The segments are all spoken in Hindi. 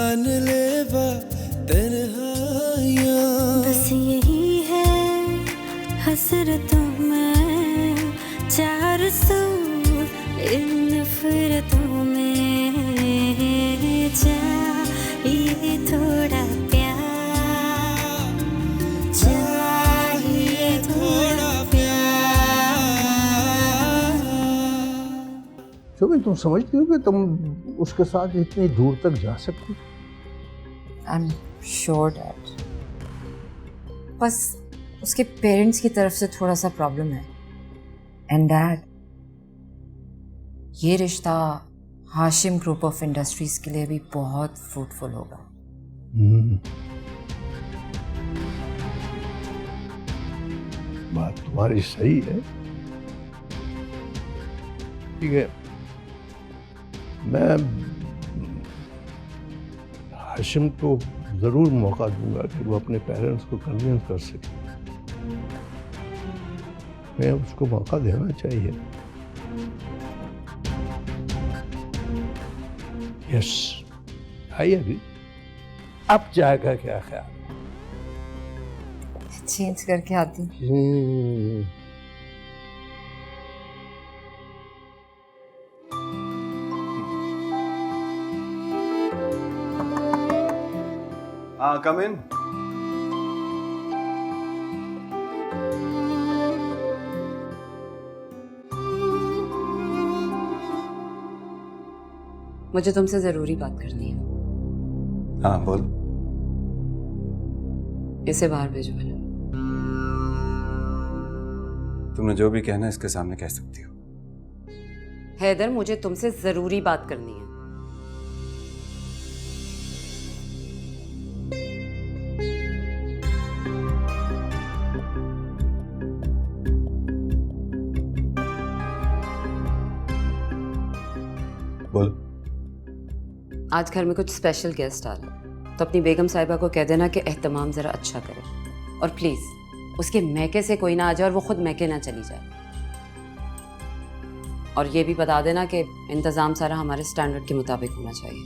जानलेवा तन्हाइयाँ। बस यही है हसरतों में, चार सौ इन नफरतों में, चाहिए थोड़ा प्यार, चाहिए थोड़ा प्यार। शोभी, तुम समझती हो कि तुम उसके साथ इतनी दूर तक जा सकती? आई एम श्योर डैड, बस उसके पेरेंट्स की तरफ से थोड़ा सा प्रॉब्लम है। एंड डैड, ये रिश्ता हाशिम ग्रुप ऑफ इंडस्ट्रीज के लिए भी बहुत फ्रूटफुल होगा। बात तुम्हारी सही है। ठीक है, मैं हाशिम को जरूर मौका दूंगा कि वो अपने पेरेंट्स को कन्विंस कर सके। मैं उसको मौका देना चाहिए। Yes, I agree. अब जाएगा क्या ख्याल? चेंज करके आती हूँ। कम इन। मुझे तुमसे जरूरी बात करनी है। हाँ बोल। इसे बाहर भेजो मैंने। तुमने जो भी कहना इसके सामने कह सकती हो। हैदर, मुझे तुमसे जरूरी बात करनी है। बोल। आज घर में कुछ स्पेशल गेस्ट आ रहे हैं, तो अपनी बेगम साहिबा को कह देना कि एहतमाम जरा अच्छा करे, और प्लीज उसके मैके से कोई ना आ जाए और वो खुद मैके ना चली जाए। और ये भी बता देना कि इंतजाम सारा हमारे स्टैंडर्ड के मुताबिक होना चाहिए।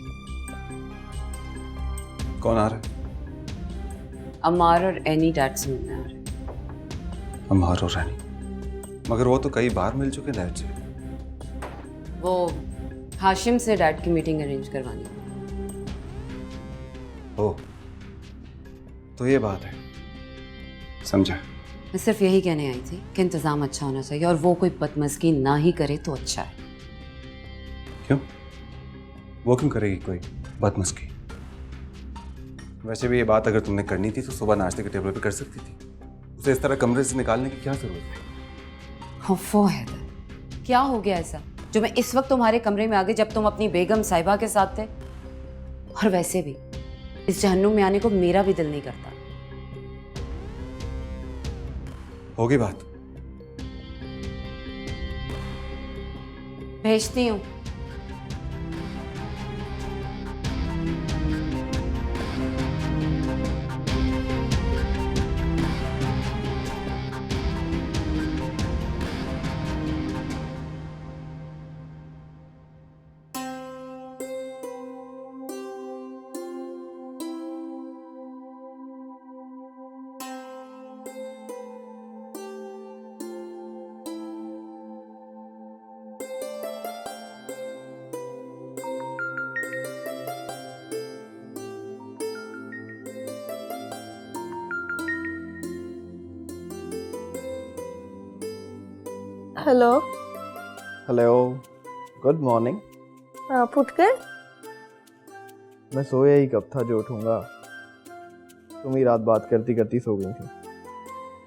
कौन आ रहा है? अमार और एनी डैड से मिलने आ रहे हैं। अमार और रानी? मगर वो तो कई बार मिल चुके डैड से। वो हाशिम से डैड की मीटिंग अरेंज करवानी है। ओ, तो ये बात है, समझा। मैं सिर्फ यही कहने आई थी कि इंतज़ाम अच्छा होना चाहिए, और वो कोई बदमज़गी ना ही करे तो अच्छा है। क्यों? वो क्यों करेगी कोई बदमज़गी? वैसे भी ये बात अगर तुमने करनी थी तो सुबह नाश्ते के टेबल पे कर सकती थी। उसे इस तरह कमरे से निकालने की क्या जरूरत है? वो हैदर, क्या हो गया ऐसा जो मैं इस वक्त तुम्हारे कमरे में आ गई जब तुम अपनी बेगम साहिबा के साथ थे? और वैसे भी इस जहन्नुम में आने को मेरा भी दिल नहीं करता। होगी बात। भेजती हूँ। हेलो। Hello, good morning. आप उठ गए? मैं सोया ही कब था जो उठूंगा। तुम ही रात बात करती करती सो गई थी।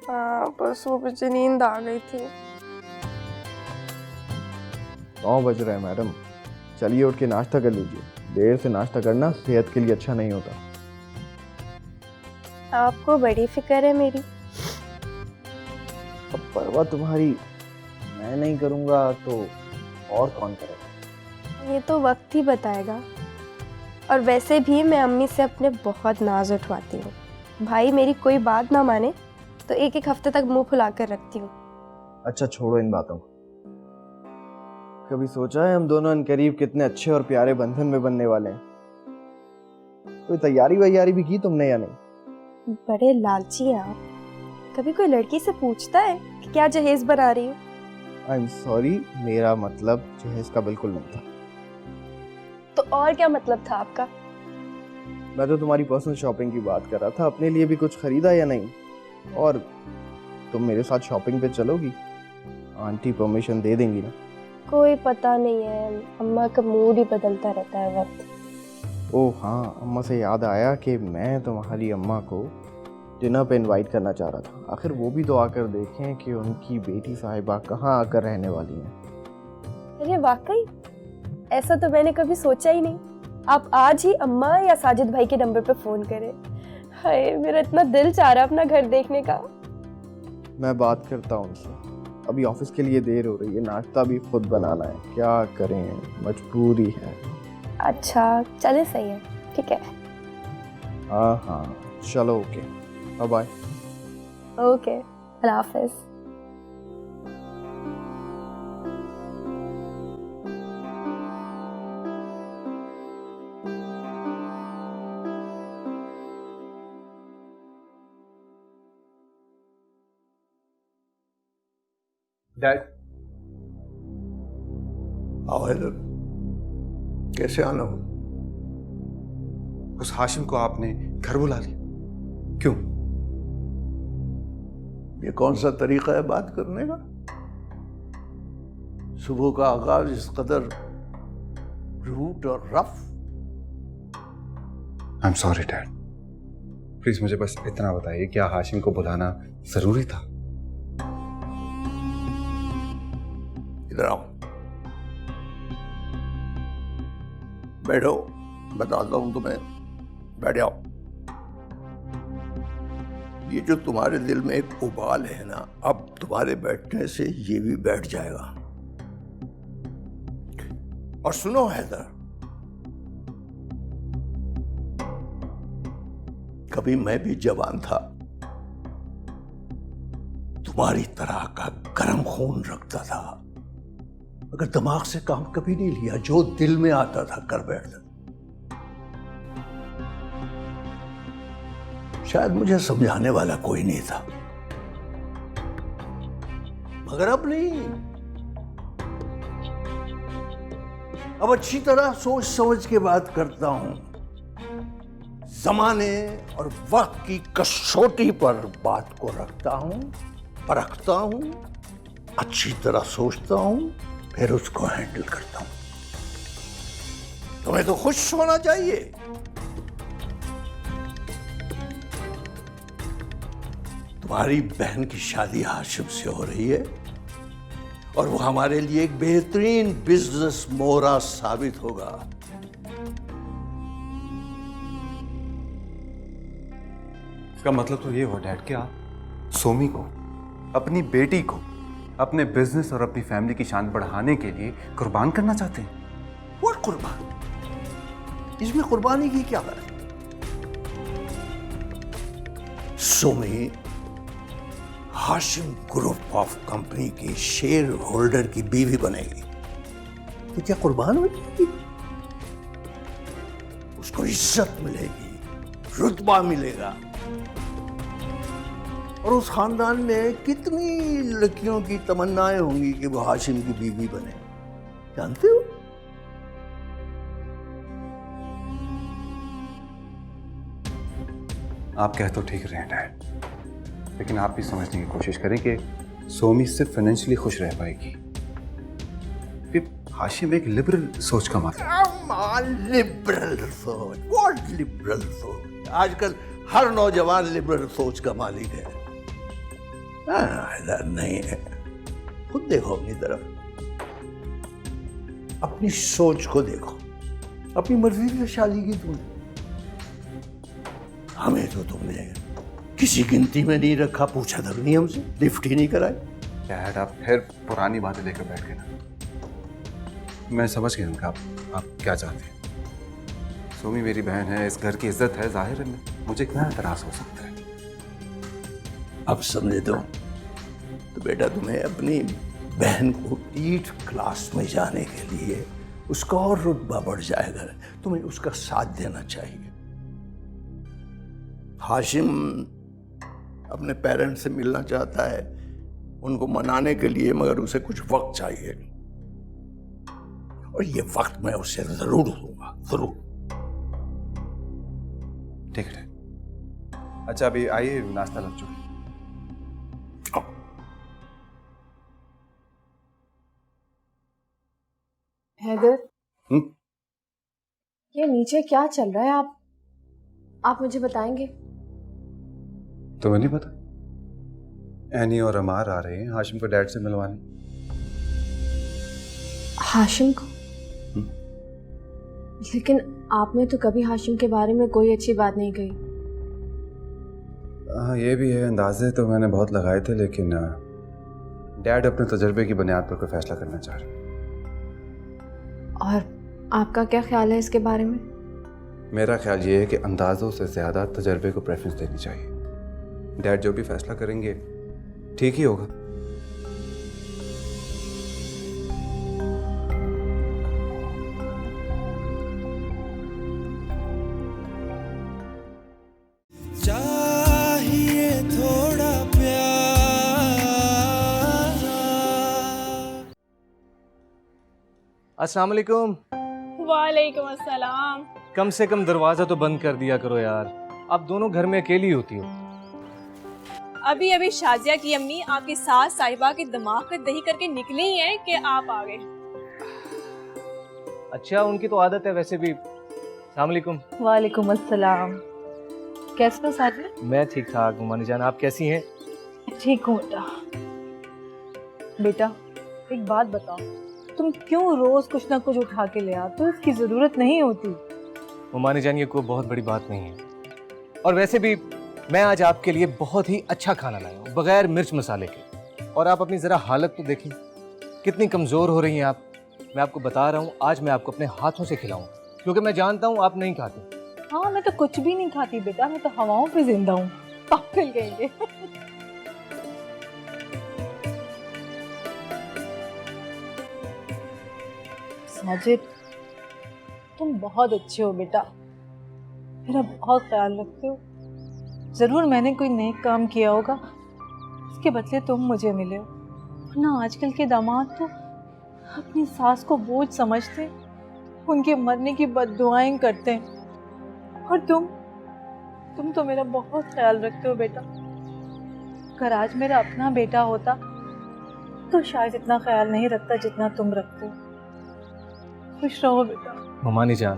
हाँ, बस वो मुझे नींद आ गई थी। 9 बज रहे हैं मैडम, चलिए उठ के नाश्ता कर लीजिए। देर से नाश्ता करना सेहत के लिए अच्छा नहीं होता। आपको बड़ी फिक्र है मेरी। अब परवाह तुम्हारी मैं नहीं करूंगा तो और कौन करेगा? ये तो वक्त ही बताएगा। और वैसे भी मैं अम्मी से अपने बहुत नाज उठवाती हूँ। भाई मेरी कोई बात ना माने तो एक एक हफ्ते तक मुंह फुला कर रखती हूँ। अच्छा छोड़ो इन बातों को। कभी सोचा है हम दोनों अनकरीब कितने अच्छे और प्यारे बंधन में बनने वाले हैं? कोई तैयारी वैयारी भी की तुमने या नहीं? बड़े लालची हैं आप। कभी कोई लड़की से पूछता है कि क्या जहेज बना रही हो? आई एम सॉरी, मेरा मतलब जहेज का बिल्कुल नहीं था। तो और क्या मतलब था आपका? मैं तो तुम्हारी पर्सनल शॉपिंग की बात कर रहा था। अपने लिए भी कुछ खरीदा या नहीं? और तुम मेरे साथ शॉपिंग पे चलोगी? आंटी परमिशन दे देंगी ना? कोई पता नहीं है, अम्मा का मूड ही बदलता रहता है वक्त। ओह हाँ, अम्मा से याद आया कि मैं तुम्हारी अम्मा को डिनर पे इनवाइट करना चाह रहा था। आखिर वो भी तो आकर देखें कि उनकी बेटी साहिबा कहाँ आकर रहने वाली हैं। अरे वाकई, ऐसा तो मैंने कभी सोचा ही नहीं। आप आज ही अम्मा या साजिद भाई के नंबर पे फोन करें। हाय, मेरा इतना दिल चाह रहा है अपना घर देखने का। मैं बात करता हूँ उनसे। अभी ऑफिस के लिए देर हो रही है, नाश्ता भी खुद बनाना है। क्या करें, मजबूरी है। अच्छा चले, सही है, ठीक है। हाँ हाँ चलो, ओके, बाय बाय। ओके, अल्लाह हाफिज। डैड, आओ हैदर, कैसे आना हो? उस हाशिम को आपने घर बुला लिया, क्यों? ये कौन सा तरीका है बात करने का? सुबह का आगाज इस कदर रूट और rough. I am sorry dad, please मुझे बस इतना बताइए, क्या हाशिम को बुलाना जरूरी था? इधर आओ, बैठो, बताता हूं तुम्हें। बैठ जाओ। ये जो तुम्हारे दिल में एक उबाल है ना, अब तुम्हारे बैठने से ये भी बैठ जाएगा। और सुनो हैदर, कभी मैं भी जवान था, तुम्हारी तरह का गर्म खून रखता था, मगर दिमाग से काम कभी नहीं लिया, जो दिल में आता था कर बैठता। शायद मुझे समझाने वाला कोई नहीं था, मगर अब नहीं। अब अच्छी तरह सोच समझ के बात करता हूं। जमाने और वक्त की कसौटी पर बात को रखता हूं, परखता हूं, अच्छी तरह सोचता हूं, फिर उसको हैंडल करता हूं। तुम्हें तो खुश होना चाहिए। तुम्हारी बहन की शादी हाशिम से हो रही है और वो हमारे लिए एक बेहतरीन बिजनेस मोहरा साबित होगा। इसका मतलब तो ये हुआ डैड कि आप सोमी को, अपनी बेटी को, अपने बिजनेस और अपनी फैमिली की शान बढ़ाने के लिए कुर्बान करना चाहते हैं। और कुर्बान, इसमें कुर्बानी की क्या बात? Somi Hashim group of company की शेयर होल्डर की बीवी बनेगी, तो क्या कुर्बान हो जाएगी? उसको इज्जत मिलेगी, रुतबा मिलेगा। और उस खानदान में कितनी लड़कियों की तमन्नाएं होंगी कि वो हाशिम की बीवी बने, जानते हो? आप कह तो ठीक रहे हैं डैड, लेकिन आप भी समझने की कोशिश करें कि सोमी सिर्फ फाइनेंशियली खुश रह पाएगी। फिर हाशिम एक लिबरल सोच का मालिक। लिबरल सोच? व्हाट लिबरल सोच? आजकल हर नौजवान लिबरल सोच का मालिक है। नहीं है। खुद देखो अपनी तरफ, अपनी सोच को देखो। अपनी मर्जी से शादी की तुमने, हमें तो तुमने किसी गिनती में नहीं रखा, पूछा तक नहीं हमसे, लिफ्ट ही नहीं कराई। डैड आप फिर पुरानी बातें लेकर बैठ गए ना। मैं समझ गया हूँ आप क्या चाहते हैं। सोमी मेरी बहन है, इस घर की इज्जत है, जाहिर है मुझे क्या एतराज हो सकता है। अब समझे तो बेटा तुम्हें अपनी बहन को 8th क्लास में जाने के लिए उसका और रुतबा बढ़ जाएगा, तुम्हें उसका साथ देना चाहिए। हाशिम अपने पेरेंट्स से मिलना चाहता है उनको मनाने के लिए, मगर उसे कुछ वक्त चाहिए और ये वक्त मैं उसे जरूर दूंगा, जरूर। ठीक है। अच्छा अभी आइए, नाश्ता लग चुका है। हैदर, ये नीचे क्या चल रहा है? आप मुझे बताएंगे? तुम्हें नहीं पता? एनी और अमार आ रहे हैं हाशिम को डैड से मिलवाने। हाशिम को? लेकिन आपने तो कभी हाशिम के बारे में कोई अच्छी बात नहीं कही। हाँ ये भी है, अंदाजे तो मैंने बहुत लगाए थे, लेकिन डैड अपने तजर्बे की बुनियाद पर कोई फैसला करना चाह रहे। और आपका क्या ख्याल है इसके बारे में? मेरा ख्याल ये है कि अंदाज़ों से ज़्यादा तजर्बे को प्रेफरेंस देनी चाहिए। डैड जो भी फैसला करेंगे ठीक ही होगा। चाहिए थोड़ा प्यार। अस्सलाम वालेकुम। वालेकुम अस्सलाम। कम से कम दरवाज़ा तो बंद कर दिया करो यार, आप दोनों घर में अकेली होती हो। अभी अभी शाजिया की अम्मी आपकी सास साहिबा के दिमाग का दही करके निकली ही है कि आप आ गए। अच्छा उनकी तो आदत है वैसे भी। अस्सलाम वालेकुम। वालेकुम अस्सलाम। कैसे हो साजिया? मैं ठीक ठाक हूँ मानी जान, आप कैसी हैं? ठीक हूँ बेटा। बेटा एक बात बताओ, तुम क्यों रोज कुछ ना कुछ उठा के ले आते हो? इसकी जरूरत नहीं होती। मानी जान ये कोई बहुत बड़ी बात नहीं है, और वैसे भी मैं आज आपके लिए बहुत ही अच्छा खाना लाया हूँ बगैर मिर्च मसाले के। और आप अपनी ज़रा हालत तो देखें, कितनी कमज़ोर हो रही हैं आप। मैं आपको बता रहा हूँ आज मैं आपको अपने हाथों से खिलाऊंगा, क्योंकि मैं जानता हूँ आप नहीं खाते। हाँ मैं तो कुछ भी नहीं खाती बेटा, मैं तो हवाओं पे जिंदा हूँ। पागल कहेंगे। साजिद तुम बहुत अच्छे हो बेटा, मेरा बहुत ख्याल रखते हो। जरूर मैंने कोई नेक काम किया होगा, इसके बदले तुम मुझे मिले हो। वरना आजकल के दामाद तो अपनी सास को बोझ समझते, उनके मरने की बद्दुआएं करते हैं। और तुम तो मेरा बहुत ख्याल रखते हो बेटा। अगर आज मेरा अपना बेटा होता तो शायद इतना ख्याल नहीं रखता जितना तुम रखते हो। खुश रहो बेटा। ममानी जान,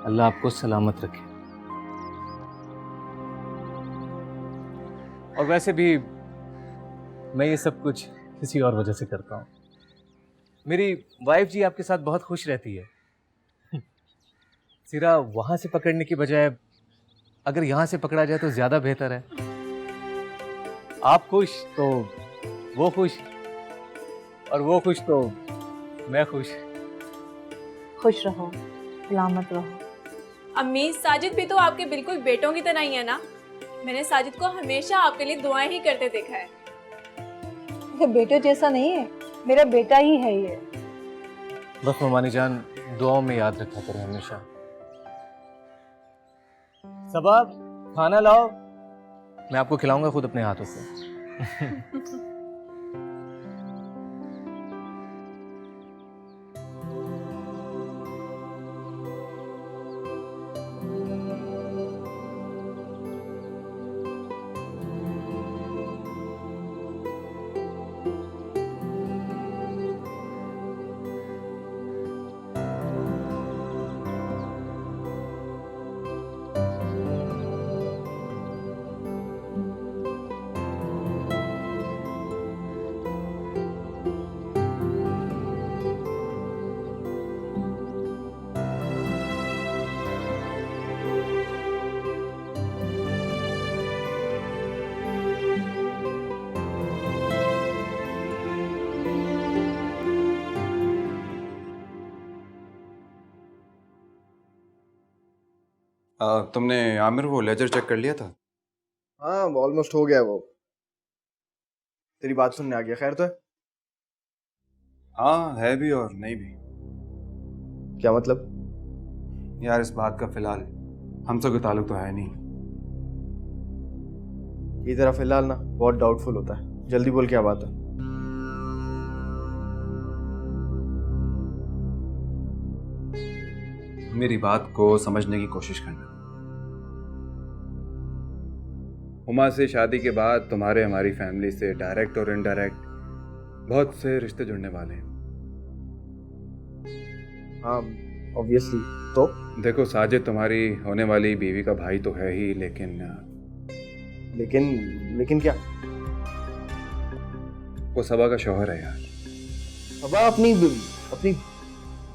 अल्लाह आपको सलामत रखे। और वैसे भी मैं ये सब कुछ किसी और वजह से करता हूँ। मेरी वाइफ जी आपके साथ बहुत खुश रहती है। सिरा वहाँ से पकड़ने की बजाय अगर यहाँ से पकड़ा जाए तो ज़्यादा बेहतर है। आप खुश तो वो खुश, और वो खुश तो मैं खुश। खुश रहो, सलामत रहो। अम्मी साजिद भी तो आपके बिल्कुल बेटों की तरह ही है ना। मैंने साजिद को हमेशा आपके लिए दुआएं ही करते देखा है। ये बेटे जैसा नहीं है, मेरा बेटा ही है ये। बस ममानी जान दुआओं में याद रखा करें हमेशा। सबब खाना लाओ, मैं आपको खिलाऊंगा खुद अपने हाथों से। तुमने आमिर वो लेजर चेक कर लिया था? हाँ ऑलमोस्ट हो गया वो। तेरी बात सुनने आ गया, खैर तो है? हाँ है भी और नहीं भी। क्या मतलब? यार इस बात का फिलहाल हमसे कोई ताल्लुक तो है नहीं, ये जरा फिलहाल ना बहुत डाउटफुल होता है। जल्दी बोल, क्या बात है? मेरी बात को समझने की कोशिश करना। हुमा से शादी के बाद तुम्हारे हमारी फैमिली से डायरेक्ट और इनडायरेक्ट बहुत से रिश्ते जुड़ने वाले हैं। हाँ ऑब्वियसली। तो देखो साजिद तुम्हारी होने वाली बीवी का भाई तो है ही, लेकिन लेकिन क्या? वो सबा का शौहर है यार। सबा अपनी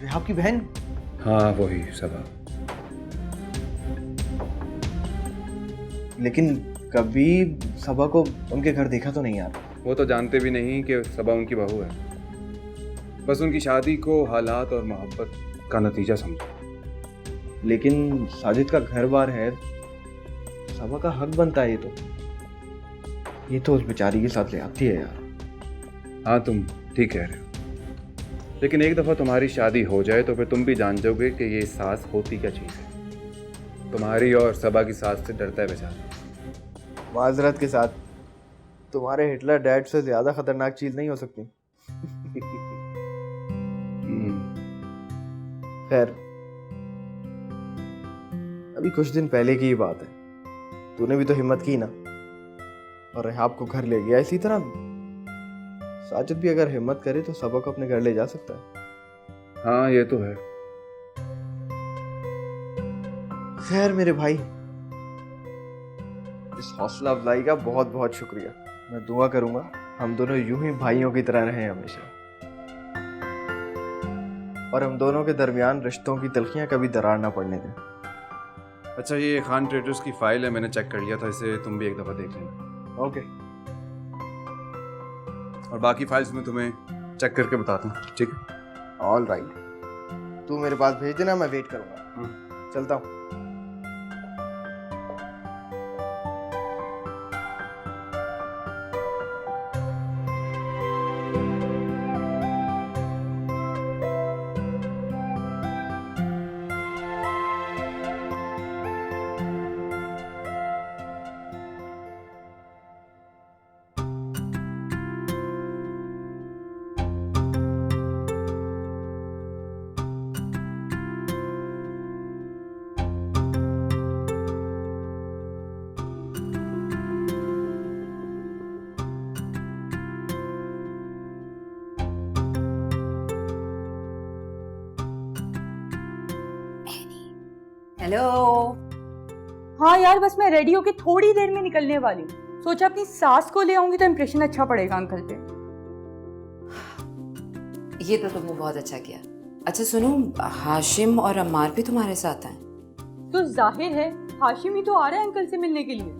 रेहाब की बहन? हाँ वही सबा। लेकिन कभी सबा को उनके घर देखा तो नहीं यार। वो तो जानते भी नहीं कि सबा उनकी बहू है, बस उनकी शादी को हालात और मोहब्बत का नतीजा समझो। लेकिन साजिद का घर बार है, सबा का हक बनता है ये तो उस बेचारी के साथ ले आती है यार। हाँ तुम ठीक कह रहे हो, लेकिन एक दफ़ा तुम्हारी शादी हो जाए तो फिर तुम भी जान जाओगे कि ये सास होती क्या चीज़ है। तुम्हारी और सबा की सास से डरता है बेचारा। माजरत के साथ, तुम्हारे हिटलर डैड से ज्यादा खतरनाक चीज नहीं हो सकती। खैर, अभी कुछ दिन पहले की ही बात है, तूने भी तो हिम्मत की ना और रेहाब को घर ले गया। इसी तरह साजिद भी अगर हिम्मत करे तो सबा को अपने घर ले जा सकता है। हाँ ये तो है। खैर मेरे भाई, इस हौसला अफजाई का बहुत बहुत शुक्रिया। मैं दुआ करूंगा हम दोनों यूं ही भाइयों की तरह रहें हमेशा, और हम दोनों के दरमियान रिश्तों की तलखियां कभी दरार ना पड़ने दें। अच्छा ये खान ट्रेडर्स की फाइल है, मैंने चेक कर लिया था, इसे तुम भी एक दफ़ा देख लेना। ओके। और बाकी फाइल्स में तुम्हें चेक करके बताता हूँ, ठीक है? ऑल राइट, तू मेरे पास भेज देना, मैं वेट करूंगा। चलता हूँ। हेलो। हाँ यार, बस मैं रेडी होके थोड़ी देर में निकलने वाली हूँ। सोचा अपनी सास को ले आऊंगी तो इम्प्रेशन अच्छा पड़ेगा अंकल पे। ये तो तुमने बहुत अच्छा किया। अच्छा सुनो, हाशिम और अम्मार भी तुम्हारे साथ हैं? तो जाहिर है हाशिम ही तो आ रहा है अंकल से मिलने के लिए।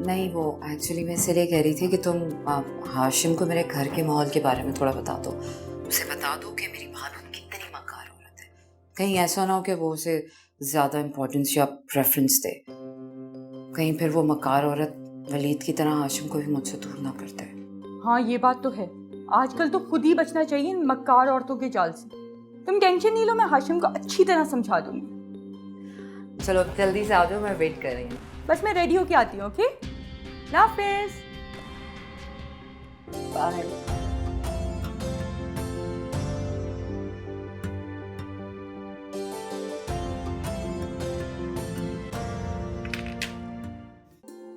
नहीं, वो एक्चुअली मैं इसलिए कह रही थी कि तुम हाशिम को मेरे घर के माहौल के बारे में थोड़ा बता दो। उसे बता दो कि मेरी भानु कितनी मक्कार औरत है। कहीं ऐसा ना हो कि वो उसे ज़्यादा इम्पोर्टेंस या प्रेफरेंस दे, कहीं फिर वो मक्कार औरत वलीद की तरह हाशिम को भी मुझसे दूर ना करते। हाँ ये बात तो है, आजकल तो खुद ही बचना चाहिए इन मक्कार औरतों के जाल से। तुम टेंशन नहीं लो, मैं हाशिम को अच्छी तरह समझा दूंगी। चलो जल्दी से आ जाओ, मैं वेट कर रही हूँ। बस मैं रेडी होके आती हूँ। ओके, हाफिज़, बाय।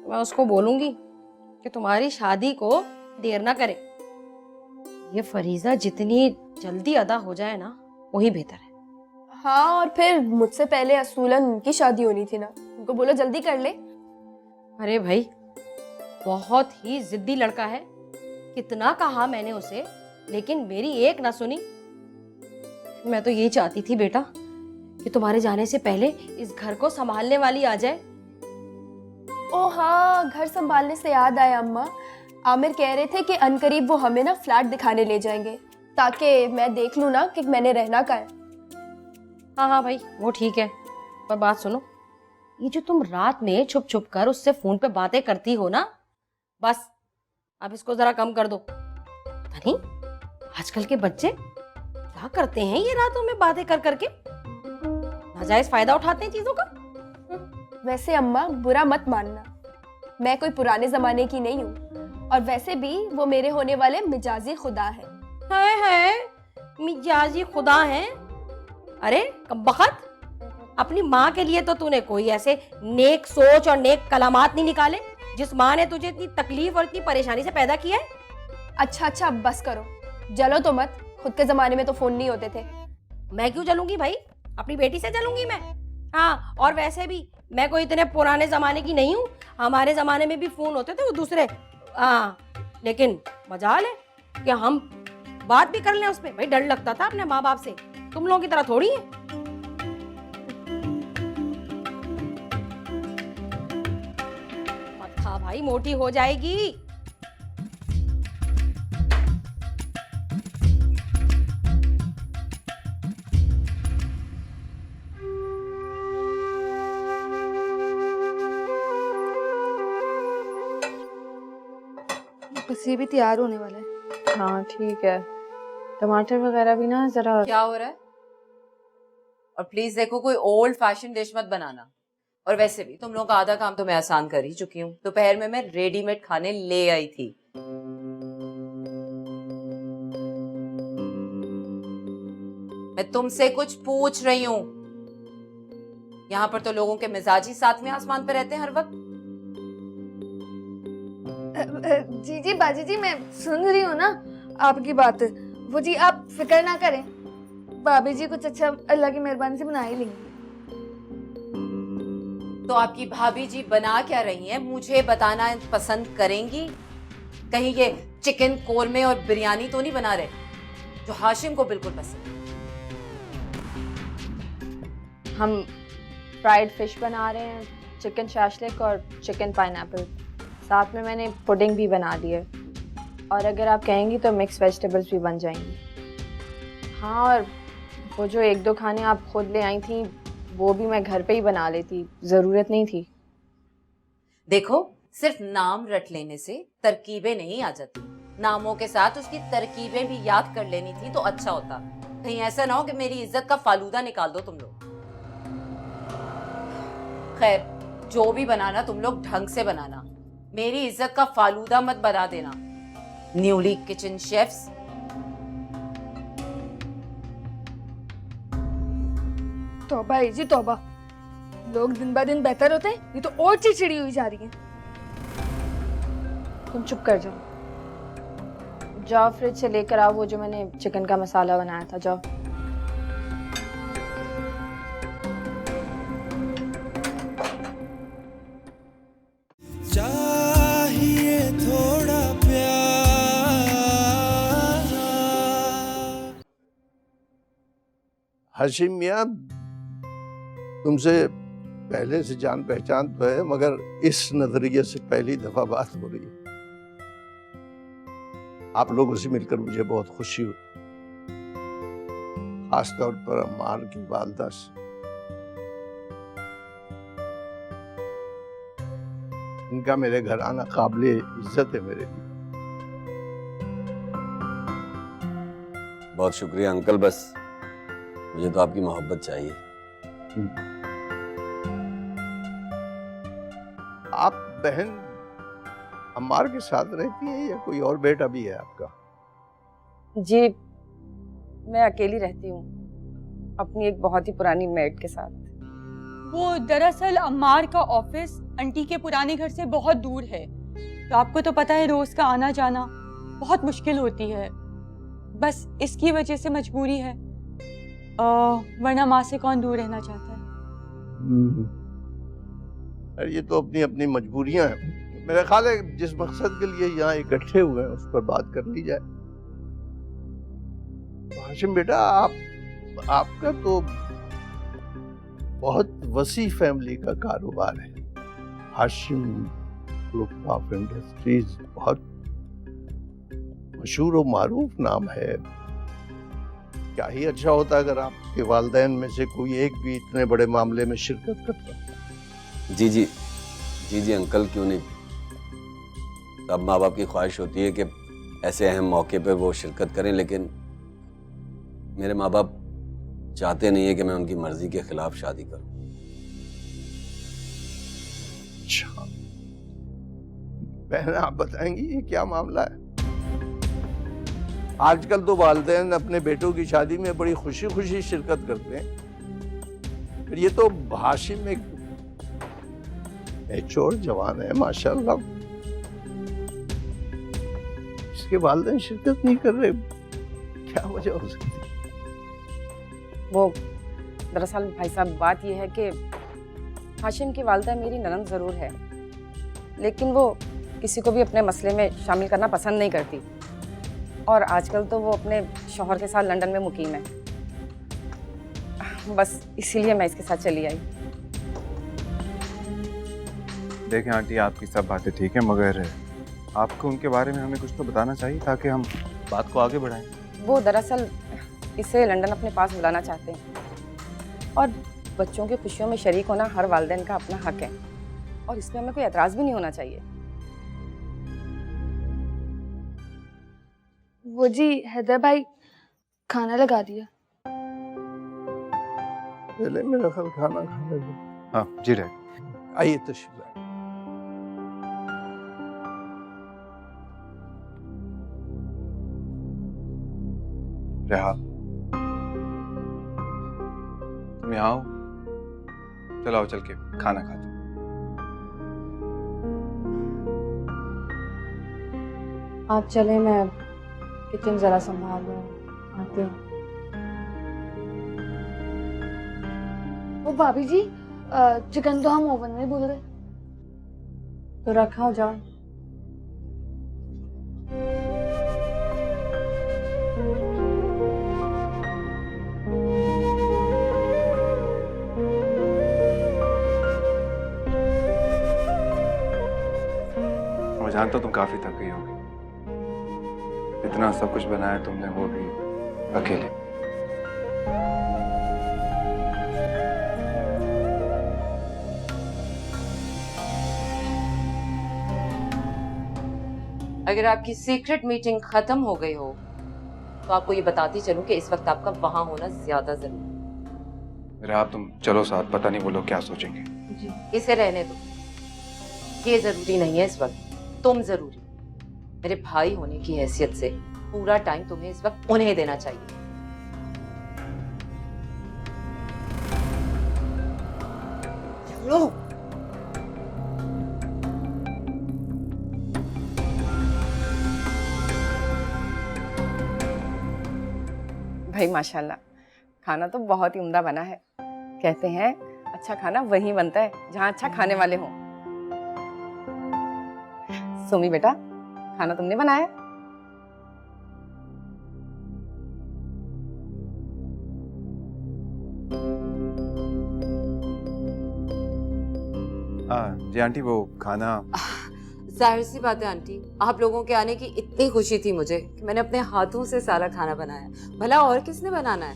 मैं उसको बोलूंगी कि तुम्हारी शादी को देर ना करे। ये फरीजा जितनी जल्दी अदा हो जाए ना वही बेहतर है। हाँ, और फिर मुझसे पहले असूलन उनकी शादी होनी थी ना, उनको बोलो जल्दी कर ले। अरे भाई, बहुत ही जिद्दी लड़का है। कितना कहा मैंने उसे, लेकिन मेरी एक ना सुनी। मैं तो यही चाहती थी बेटा कि तुम्हारे जाने से पहले इस घर को संभालने वाली आ जाए। ओ हाँ, घर संभालने से याद आया अम्मा, आमिर कह रहे थे कि अनकरीब वो हमें ना फ्लैट दिखाने ले जाएंगे, ताकि मैं देख लूँ ना कि मैंने रहना कहाँ है। हाँ हाँ भाई, वो ठीक है, पर बात सुनो, ये जो तुम रात में छुप छुप कर उससे फोन पे बातें करती हो ना, बस अब इसको जरा कम कर दो। पता नहीं आजकल के बच्चे क्या करते हैं ये रातों में बातें कर करके, नाजायज फायदा उठाते हैं चीजों का। वैसे अम्मा बुरा मत मानना, मैं कोई पुराने ज़माने की नहीं हूँ, और वैसे भी वो मेरे होने वाले मिजाजी खुदा है। है मिजाजी खुदा है। अरे कमबख्त, अपनी माँ के लिए तो तूने कोई ऐसे नेक सोच और नेक कलामात नहीं निकाले जिस माँ ने तुझे इतनी तकलीफ और इतनी परेशानी से पैदा किया है। अच्छा अच्छा, अब बस करो, जलो तो मत। खुद के जमाने में तो फोन नहीं होते थे। मैं क्यों जलूंगी भाई, अपनी बेटी से जलूंगी मैं। हाँ, और वैसे भी मैं कोई इतने पुराने जमाने की नहीं हूँ। हमारे जमाने में भी फोन होते थे वो दूसरे। हाँ, लेकिन मजाल है कि हम बात भी कर लें उस पे। भाई डर लगता था अपने माँ बाप से, तुम लोगों की तरह थोड़ी है। मत खा भाई, मोटी हो जाएगी। बस ये भी तैयार होने वाला है। हाँ ठीक है, टमाटर वगैरह भी ना जरा। क्या हो रहा है? और प्लीज देखो, कोई ओल्ड फैशन डिश मत बनाना। और वैसे भी तुम लोगों का आधा काम तो मैं आसान कर ही चुकी हूँ। दोपहर में मैं रेडीमेड खाने ले आई थी। मैं तुमसे कुछ पूछ रही हूँ। यहाँ पर तो लोगों के मिजाज ही सातवें आसमान पे रहते हैं हर वक्त। जी जी बाजी जी, मैं सुन रही हूँ ना आपकी बात। वो जी आप फिक्र ना करें, भाभी जी कुछ अच्छा अल्लाह की मेहरबानी से बना ही लेंगी। तो आपकी भाभी जी बना क्या रही हैं, मुझे बताना पसंद करेंगी? कहीं ये चिकन कोरमे और बिरयानी तो नहीं बना रहे जो हाशिम को बिल्कुल पसंद? हम फ्राइड फिश बना रहे हैं, चिकन शाशलिक और चिकन पाइनएप्पल। साथ में मैंने पुडिंग भी बना दी है, और अगर आप कहेंगी तो मिक्स वेजिटेबल्स भी बन जाएंगी। हाँ, और वो जो एक दो खाने आप खुद ले आई थी वो भी मैं घर पे ही बना लेती, ज़रूरत नहीं थी। देखो, सिर्फ नाम रट लेने से तरकीबें नहीं आ जाती। नामों के साथ उसकी तरकीबें भी याद कर लेनी थी तो अच्छा होता। कहीं ऐसा ना हो कि मेरी इज्जत का फालूदा निकाल दो तुम लोग। खैर, जो भी बनाना तुम लोग ढंग से बनाना, मेरी इज्जत का फालूदा मत बना देना। Newly kitchen chefs. तौबा है जी तौबा, लोग दिन ब दिन बेहतर होते हैं, ये तो और चिड़चिड़ी हुई जा रही है। तुम चुप कर जाओ, जाओ फ्रिज से लेकर आओ वो जो मैंने चिकन का मसाला बनाया था। जाओ। चाहिए थोड़ा प्यार। हाशिम मियां, तुमसे पहले से जान पहचान तो है, मगर इस नजरिए से पहली दफा बात हो रही है। आप लोगों से मिलकर मुझे बहुत खुशी हुई, खासतौर पर अम्मार की वालदा से। इनका मेरे घर आना काबिले इज्जत है मेरे लिए। बहुत शुक्रिया अंकल, बस मुझे तो आपकी मोहब्बत चाहिए। आप बहन अम्मार के साथ रहती है या कोई और बेटा भी है आपका? जी, मैं अकेली रहती हूँ अपनी एक बहुत ही पुरानी मेड के साथ। वो दरअसल अम्मार का ऑफिस आंटी के पुराने घर से बहुत दूर है, तो आपको तो पता है रोज का आना जाना बहुत मुश्किल होती है। बस इसकी वजह से मजबूरी है, वरना माँ से कौन दूर रहना चाहता है। ये तो अपनी अपनी मजबूरियां हैं। मेरा ख्याल है जिस मकसद के लिए यहाँ इकट्ठे हुए हैं उस पर बात कर ली जाए। हाशिम बेटा, आपका तो बहुत वसी फैमिली का कारोबार है। हाशिम ग्रुप ऑफ इंडस्ट्रीज बहुत मशहूर और मारूफ नाम है। क्या ही अच्छा होता अगर आपके वालिदैन में से कोई एक भी इतने बड़े मामले में शिरकत करता। जी जी जी जी अंकल, क्यों नहीं। अब माँ बाप की ख्वाहिश होती है कि ऐसे अहम मौके पे वो शिरकत करें, लेकिन मेरे माँ बाप चाहते नहीं है कि मैं उनकी मर्जी के खिलाफ शादी करूं। अच्छा, बहन आप बताएंगी ये क्या मामला है? आजकल तो वालिदैन अपने बेटों की शादी में बड़ी खुशी खुशी शिरकत करते हैं, फिर ये तो हाशिम एक मैच्योर जवान है माशाल्लाह, इसके वालिदैन शिरकत नहीं कर रहे, क्या वजह हो सकती है? वो दरअसल भाई साहब बात यह है कि हाशिम की वालिदा मेरी ननद ज़रूर है, लेकिन वो किसी को भी अपने मसले में शामिल करना पसंद नहीं करती, और आजकल तो वो अपने शौहर के साथ लंदन में मुकीम है। बस इसीलिए मैं इसके साथ चली आई। देखें आंटी, आपकी सब बातें ठीक है, मगर आपको उनके बारे में हमें कुछ तो बताना चाहिए ताकि हम बात को आगे बढ़ाएं। वो दरअसल इसे लंदन अपने पास बुलाना चाहते हैं, और बच्चों की खुशियों में शरीक होना हर वालिदैन का अपना हक है, और इसमें हमें कोई एतराज़ भी नहीं होना चाहिए। वो जी हैदर भाई खाना लगा दिया। पहले मेरा ख्याल खाना खाने दो। हाँ जी रहे, आइए तशरीफ लाइए। रेहा, तुम यहाँ आओ, चलो आओ चल के खाना खाते। आप चले, मैं किचन जरा संभाल लूं, आती हूँ। वो भाभी जी चिकन तो हम ओवन में भूल गए, तो रखा हो जाओ। मैं जानता हूँ तुम काफी थक गई होगी, इतना सब कुछ बनाया तुमने, वो भी अकेले। अगर आपकी सीक्रेट मीटिंग खत्म हो गई हो तो आपको ये बताती चलूं कि इस वक्त आपका वहां होना ज्यादा जरूरी है। मेरा आप तुम चलो साथ, पता नहीं वो लोग क्या सोचेंगे। इसे रहने दो, ये जरूरी नहीं है इस वक्त, तुम जरूरी। मेरे भाई होने की हैसियत से पूरा टाइम तुम्हें इस वक्त उन्हें देना चाहिए। लो भाई माशाल्लाह, खाना तो बहुत ही उम्दा बना है। कहते हैं अच्छा खाना वहीं बनता है जहाँ अच्छा खाने वाले हों। सुमी बेटा, खाना तुमने बनाया? जी आंटी, वो खाना। जाहिर सी बात है आंटी, आप लोगों के आने की इतनी खुशी थी मुझे कि मैंने अपने हाथों से सारा खाना बनाया। भला और किसने बनाना है?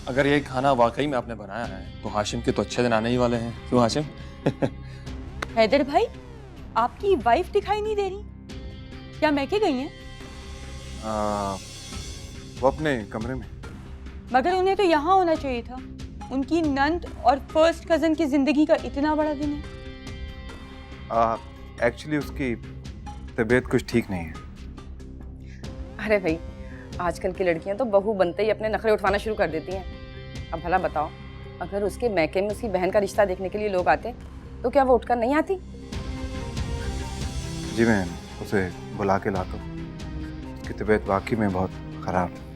अगर ये खाना वाकई में आपने बनाया है तो हाशिम के तो अच्छे दिन आने ही वाले हैं। क्यों हाशिम? हैदर भाई, आपकी वाइफ दिखाई नहीं दे रही, क्या मैके गई हैं? वो अपने कमरे में। मगर उन्हें तो यहाँ होना चाहिए था, उनकी नंद और फर्स्ट कजन की जिंदगी का इतना बड़ा दिन है। एक्चुअली उसकी तबीयत कुछ ठीक नहीं है। अरे भाई, आजकल की लड़कियां तो बहू बनते ही अपने नखरे उठवाना शुरू कर देती हैं। अब भला बताओ, अगर उसके मैके में उसकी बहन का रिश्ता देखने के लिए लोग आते तो क्या वो उठकर नहीं आती? जी मैं उसे बुला के लाता हूँ, उसकी तबीयत वाकई में बहुत खराब है।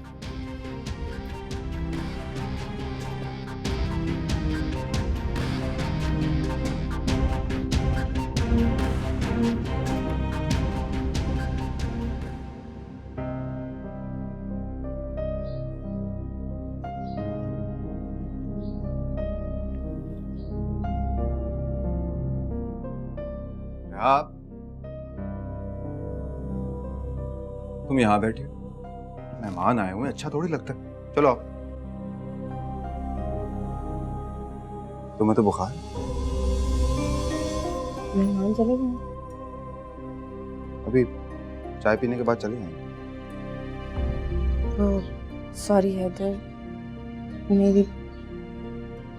आप तुम यहाँ बैठे हो, मेहमान आए हुए, अच्छा थोड़ी लगता है। चलो आप। तुम्हें तो बुखार। मेहमान चले गए? अभी चाय पीने के बाद चले जाएंगे। सॉरी हैदर, मेरी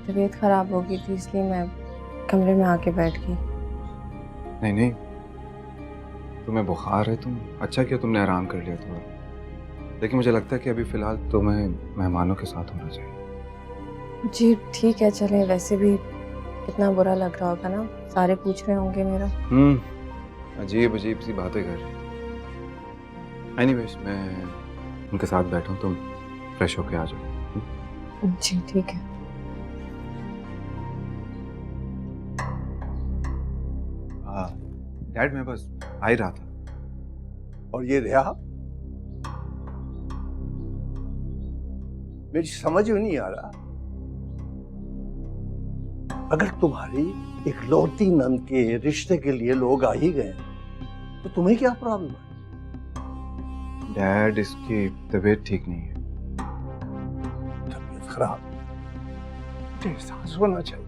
तबीयत खराब हो गई थी, इसलिए मैं कमरे में आके बैठ गई। नहीं नहीं, तुम्हें बुखार है, तुम अच्छा किया तुमने आराम कर लिया थोड़ा, लेकिन मुझे लगता है कि अभी फिलहाल तुम्हें मेहमानों के साथ होना चाहिए। जी ठीक है, चले। वैसे भी कितना बुरा लग रहा होगा ना, सारे पूछ रहे होंगे मेरा। अजीब अजीब सी बातें कर रही। एनीवेज, मैं उनके साथ बैठा हूँ, तुम फ्रेश होके आ जाओ। जी ठीक है। डैड, मैं बस आ ही रहा था। और ये रेहा, मेरी समझ में नहीं आ रहा, अगर तुम्हारी इकलौती नंद के रिश्ते के लिए लोग आ ही गए तो तुम्हें क्या प्रॉब्लम है? डैड, इसकी तबीयत ठीक नहीं है। तबीयत खराब, मुझे एहसास होना चाहिए।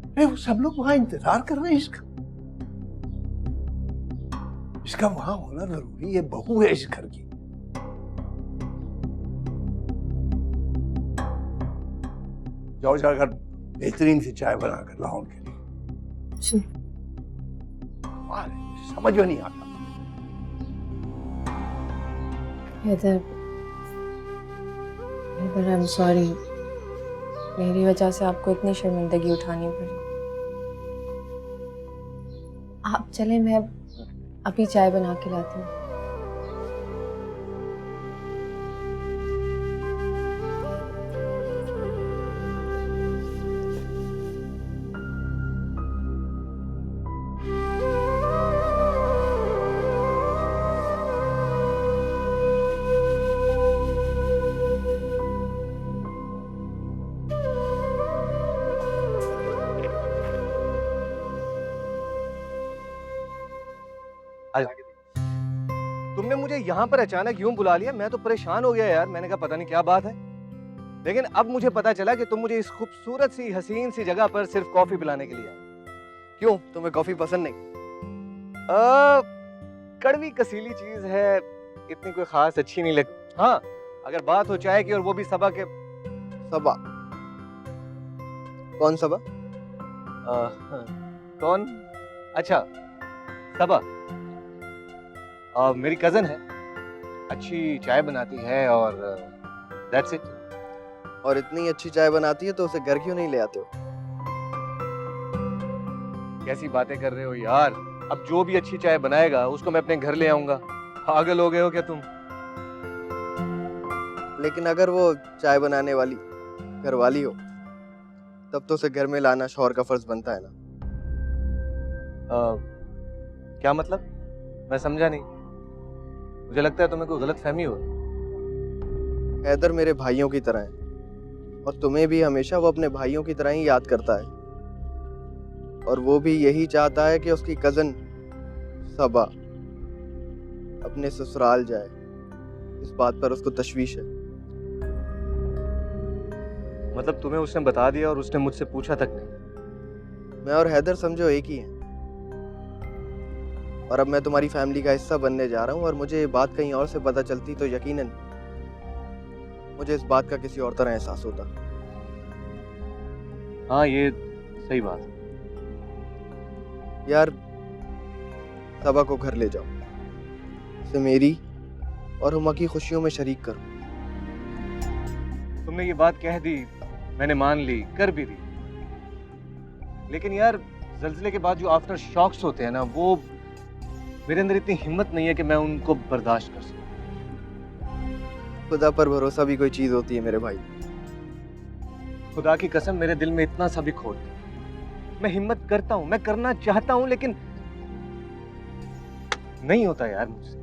अरे वो सब लोग वहां इंतजार कर रहे हैं इसका वहां होना जरूरी है, बहू है इस घर की। जाओ जाकर बेहतरीन सी चाय बनाकर लाओ उनके लिए। जी। समझ में नहीं आता। हैदर, आई एम सॉरी, मेरी वजह से आपको इतनी शर्मिंदगी उठानी पड़ी। आप चले, मैं अभी चाय बना के लाती हूँ। तुमने मुझे यहाँ पर अचानक यूं बुला लिया, मैं तो परेशान हो गया यार। मैंने कहा पता नहीं क्या बात है, लेकिन अब मुझे पता चला कि तुम मुझे इस खूबसूरत सी हसीन सी जगह पर सिर्फ कॉफी पिलाने के लिए आए। क्यों, तुम्हें कॉफी पसंद नहीं? कड़वी कसीली चीज है, इतनी कोई खास अच्छी नहीं लगती। हाँ, अगर बात हो चाय की, और वो भी सबा के। सबा? कौन सबा? कौन? अच्छा, सबा मेरी कजन है, अच्छी चाय बनाती है, और दैट्स इट। और इतनी अच्छी चाय बनाती है तो उसे घर क्यों नहीं ले आते हो? कैसी बातें कर रहे हो यार, अब जो भी अच्छी चाय बनाएगा उसको मैं अपने घर ले आऊंगा। पागल हो गए हो क्या तुम? लेकिन अगर वो चाय बनाने वाली घरवाली हो तब तो उसे घर में लाना शौहर का फर्ज बनता है ना। क्या मतलब? मैं समझा नहीं। मुझे लगता है तुम्हें कोई गलत फहमी हो। हैदर मेरे भाइयों की तरह है, और तुम्हें भी हमेशा वो अपने भाइयों की तरह ही याद करता है, और वो भी यही चाहता है कि उसकी कजन सबा अपने ससुराल जाए। इस बात पर उसको तशवीश है। मतलब तुम्हें उसने बता दिया और उसने मुझसे पूछा तक नहीं? मैं और हैदर समझो एक ही हैं, और अब मैं तुम्हारी फैमिली का हिस्सा बनने जा रहा हूँ, और मुझे ये बात कहीं और से पता चलती तो यकीनन मुझे इस बात का किसी और तरह एहसास होता। हाँ, ये सही बात है यार। सबा को घर ले जाओ, उसे मेरी और हुमा की खुशियों में शरीक करो। तुमने ये बात कह दी, मैंने मान ली, कर भी दी, लेकिन यार ज़ल्ज़ले के बाद जो आफ्टर शॉक्स होते हैं ना, वो मेरे अंदर इतनी हिम्मत नहीं है कि मैं उनको बर्दाश्त कर सकूं। खुदा पर भरोसा भी कोई चीज होती है मेरे भाई। खुदा की कसम, मेरे दिल में इतना सा भी खोट नहीं। मैं हिम्मत करता हूं, मैं करना चाहता हूं, लेकिन नहीं होता यार मुझसे।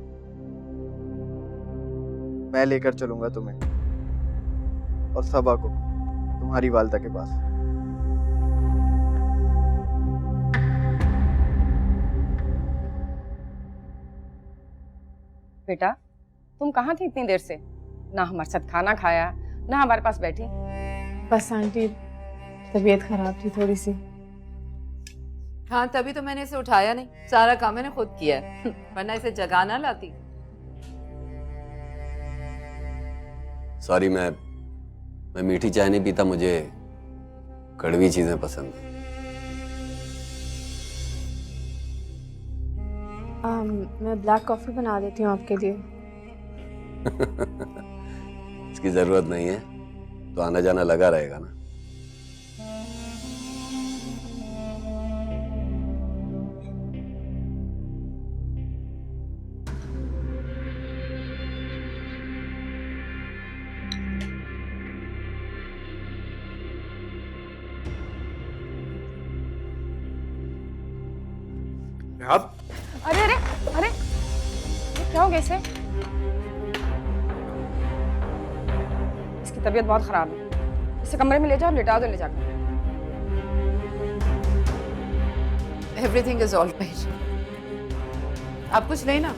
मैं लेकर चलूंगा तुम्हें और सबा को तुम्हारी वालिदा के पास। बेटा, तुम कहाँ थी इतनी देर से? ना हमारे साथ खाना खाया, ना हमारे पास बैठी। बस आंटी, तबीयत खराब थी थोड़ी सी। हाँ, तभी तो मैंने इसे उठाया नहीं, सारा काम मैंने खुद किया है, वरना इसे जगाना लाती। सॉरी, मैं मीठी चाय नहीं पीता, मुझे कड़वी चीजें पसंद है। मैं ब्लैक कॉफ़ी बना देती हूँ आपके लिए। इसकी ज़रूरत नहीं है, तो आना जाना लगा रहेगा ना। आप अरे अरे अरे क्या हो गया इसे? इसकी तबीयत बहुत खराब है, इसे कमरे में ले जाओ, लिटा दो ले जाकर। Everything is all right. आप कुछ नहीं ना?